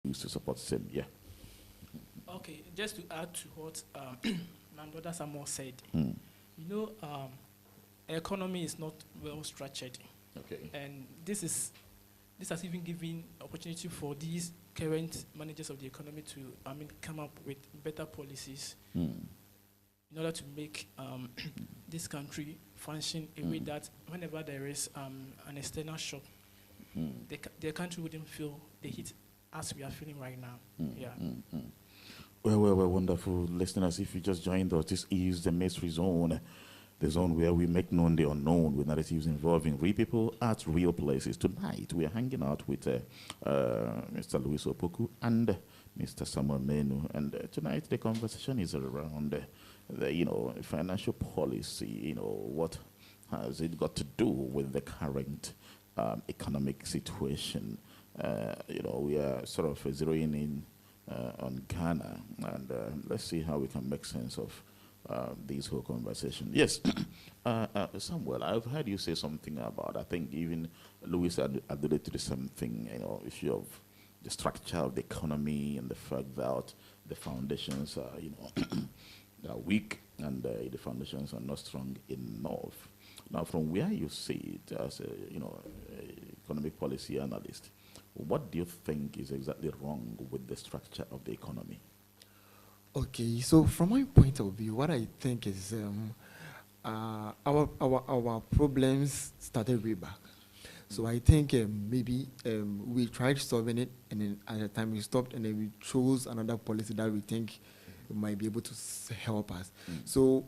used to support him. Yeah. Okay, just to add to what my brother Samuel said, Mm. you know, economy is not well structured, Okay. and this has even given opportunity for these current managers of the economy to, come up with better policies Mm. in order to make this country function a way that whenever there is an external shock, Mm. the country wouldn't feel the heat as we are feeling right now. Yeah. Well, wonderful listeners. If you just joined us, this is the Mystery Zone, the zone where we make known the unknown with narratives involving real people at real places. Tonight, we are hanging out with Mr. Luis Opoku and Mr. Samuel Menu. And tonight, the conversation is around the financial policy. What has it got to do with the current economic situation? We are sort of zeroing in on Ghana, and let's see how we can make sense of this whole conversation. Yes, Samuel, I've heard you say something about, I think even Louis alluded to the same thing, issue of the structure of the economy and the fact that the foundations are, are weak and the foundations are not strong enough. Now, from where you see it as a, economic policy analyst, what do you think is exactly wrong with the structure of the economy? Okay, so from my point of view, what I think is our problems started way back. So I think maybe we tried solving it, and then at the time we stopped, and then we chose another policy that we think might be able to help us. So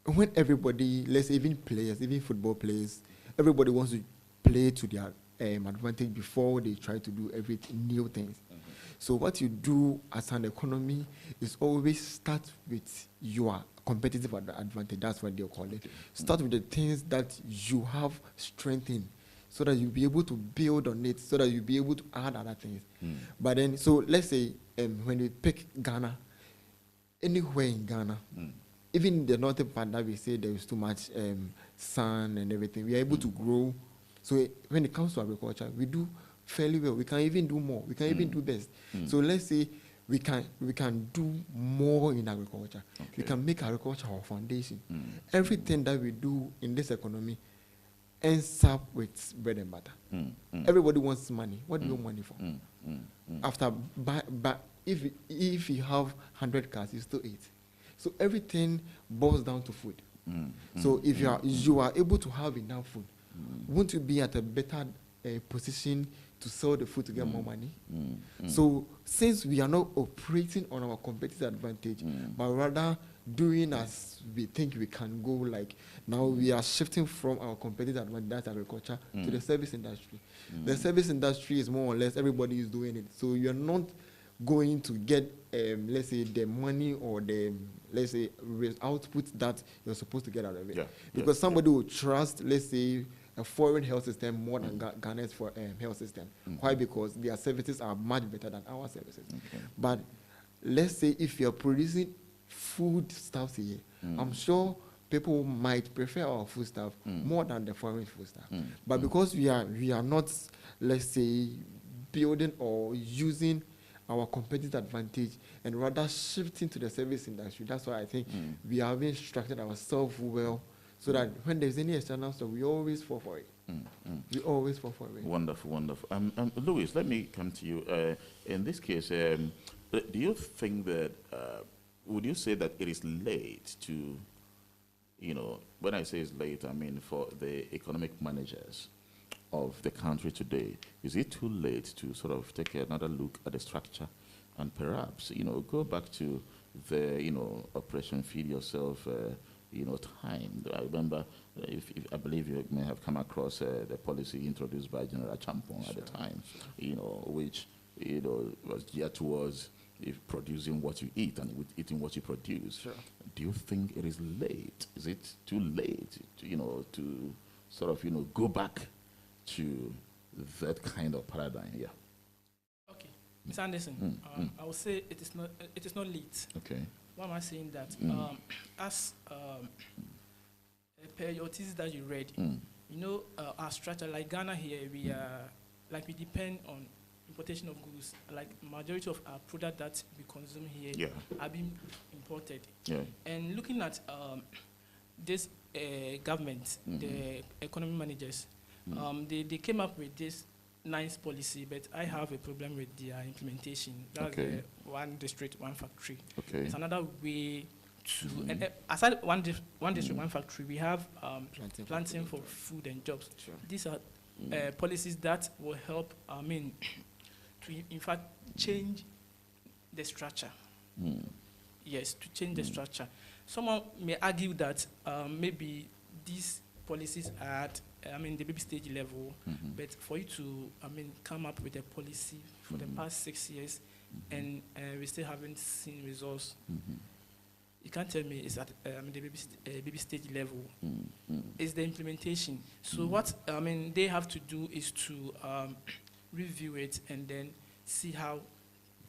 when everybody, let's say even players, even football players, everybody wants to play to their advantage before they try to do everything, new things. So what you do as an economy is always start with your competitive advantage. That's what they'll call it. Start with the things that you have strength in, so that you'll be able to build on it, so that you'll be able to add other things. But then, so let's say when we pick Ghana, anywhere in Ghana, even the northern part that we say there is too much sun and everything, we are able to grow. So when it comes to agriculture, we do fairly well. We can even do more. We can even do best. So let's say we can do more in agriculture. Okay. We can make agriculture our foundation. Everything that we do in this economy ends up with bread and butter. Everybody wants money. What do you want money for? After, but if you have 100 cars, you still eat. So everything boils down to food. So if you are able to have enough food, won't you be at a better position to sell the food to get more money? So since we are not operating on our competitive advantage, but rather doing as we think we can go, like now we are shifting from our competitive advantage, that's agriculture, to the service industry. The service industry is more or less everybody is doing it. So you're not going to get, let's say, the money or the, let's say, output that you're supposed to get out of it. Because somebody will trust, let's say, a foreign health system more than Ghana's health system. Why? Because their services are much better than our services. But let's say if you're producing food stuffs here, I'm sure people might prefer our food stuff more than the foreign food stuff. But because we are not, let's say, building or using our competitive advantage and rather shifting to the service industry, that's why I think we haven't structured ourselves well, so that when there's any external stuff, we always fall for it. We always fall for it. Wonderful, wonderful. Louis, let me come to you. In this case, do you think that, would you say that it is late to, when I say it's late, I mean for the economic managers of the country today, is it too late to sort of take another look at the structure and perhaps, go back to the, Operation Feed Yourself, time? I remember, if I believe you may have come across the policy introduced by General Champon at the time, which, was geared towards producing what you eat and with eating what you produce. Do you think it is late? Is it too late, to sort of, go back to that kind of paradigm? Yeah. Okay, Mr. Anderson, I would say it is not late. Okay. Why am I saying that? As per your thesis that you read, our structure, like Ghana here, we depend on importation of goods. Like majority of our product that we consume here Yeah. are being imported. Yeah. And looking at this government, the economy managers, they came up with this nice policy, but I have a problem with their implementation. That's Okay. the one district, one factory. Okay. It's another way to, and aside one district, one factory, we have planting for food and jobs. Sure. These are policies that will help, to in fact change the structure. Yes, to change the structure. Someone may argue that maybe these policies are at, the baby stage level, but for you to, come up with a policy for the past 6 years, and we still haven't seen results. You can't tell me it's at the baby stage level. It's the implementation. So what they have to do is to review it and then see how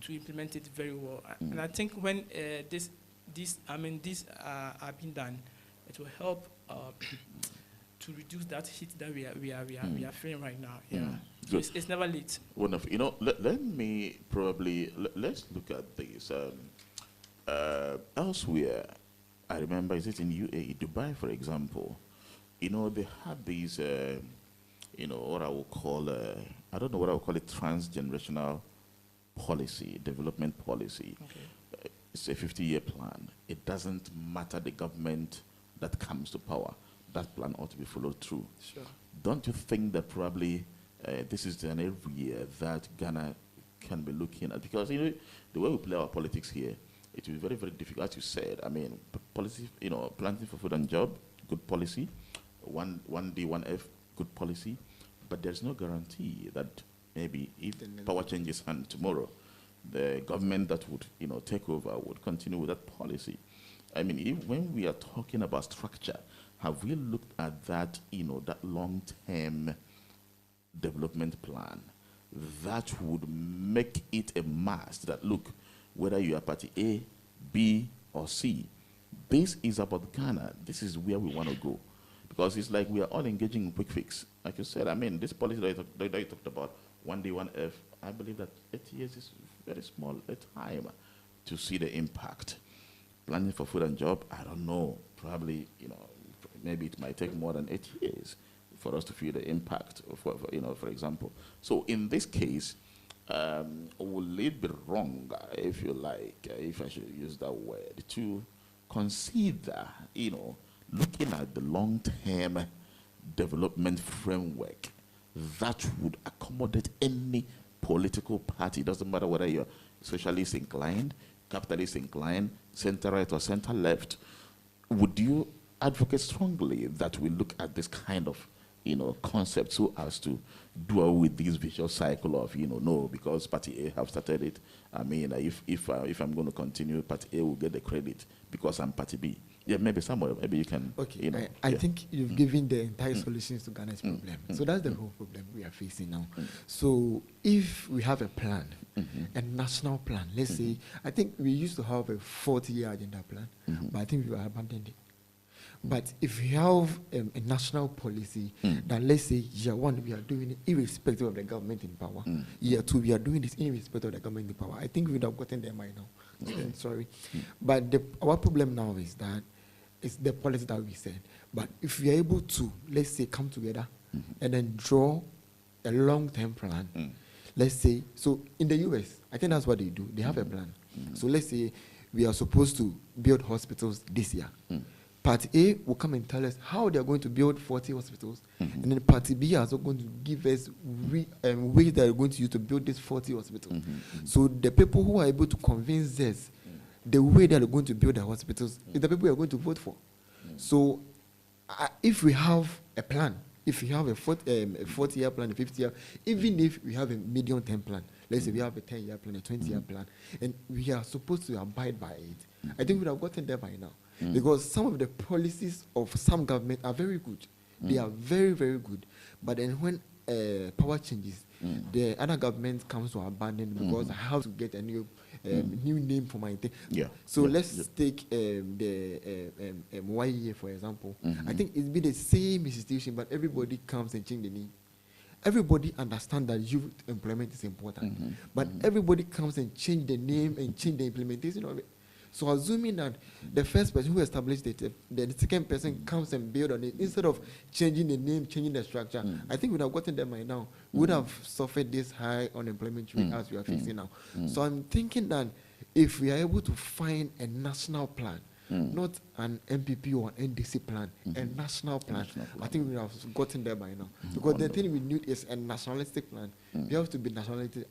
to implement it very well. And I think when these are being done, it will help to reduce that heat that we are feeling right now. Yeah, so it's never late. Wonderful. You know, let me probably let's look at this. Elsewhere, I remember, is it in UAE, Dubai, for example? You know, they had these, what I would call, I don't know what I would call it, transgenerational policy, development policy. Okay. It's a 50-year plan. It doesn't matter the government that comes to power. That plan ought to be followed through. Sure. Don't you think that probably this is an area that Ghana can be looking at? Because, you know, the way we play our politics here, it will be very, very difficult. As you said, policy, planting for food and job, good policy. 1D, 1F, good policy. But there's no guarantee that maybe if power changes hand tomorrow, the government that would, take over would continue with that policy. When we are talking about structure, have we looked at that, that long-term development plan that would make it a must that, look, whether you are party A, B, or C, this is about Ghana. This is where we want to go. Because it's like we are all engaging in quick fix. Like you said, this policy that you talked about, 1D, 1F, I believe that 8 years is very small a time to see the impact. Planning for food and job, I don't know. Probably, maybe it might take more than 8 years for us to feel the impact, for example. So in this case, will it be wrong, if you like, if I should use that word, to consider, looking at the long-term development framework that would accommodate any political party? It doesn't matter whether you're socialist inclined, capitalist inclined, center-right or center-left. Would you advocate strongly that we look at this kind of concept so as to do away with this vicious cycle of, no, because Party A have started it. If I'm going to continue, Party A will get the credit because I'm Party B. Yeah, maybe somewhere, maybe you can. Okay, I think you've given the entire solutions to Ghana's problem. So that's the whole problem we are facing now. So if we have a plan, a national plan, let's say, I think we used to have a 40-year agenda plan, but I think we have abandoned it. But if we have a national policy that, let's say, year one, we are doing it irrespective of the government in power. Year two, we are doing this irrespective of the government in power. I think we would have gotten there by now. Sorry. But our problem now is that it's the policy that we said. But if we are able to, let's say, come together and then draw a long-term plan, let's say, so in the US, I think that's what they do. They have a plan. So let's say we are supposed to build hospitals this year. Party A will come and tell us how they are going to build 40 hospitals, and then Party B is also going to give us ways they are going to use to build these 40 hospitals. So the people who are able to convince us the way they are going to build the hospitals is the people we are going to vote for. So if we have a plan, if we have a 40-year plan, a 50-year, even if we have a medium-term plan, let's say we have a 10-year plan, a 20-year plan, and we are supposed to abide by it, I think we would have gotten there by now. Because some of the policies of some government are very good. They are very, very good. But then when power changes, the other government comes to abandon because I have to get a new name for my thing. Yeah. So let's take the YEA, for example. I think it's been the same institution, but everybody comes and change the name. everybody understand that youth employment is important, but everybody comes and change the name and change the implementation of it. So assuming that the first person who established it, the second person comes and build on it, instead of changing the name, changing the structure, I think we would have gotten there by now. We would have suffered this high unemployment rate as we are facing now. So I'm thinking that if we are able to find a national plan, not an MPP or an NDC plan, a national plan, I think we have gotten there by now. Because the thing we need is a nationalistic plan. We have to be nationalistic.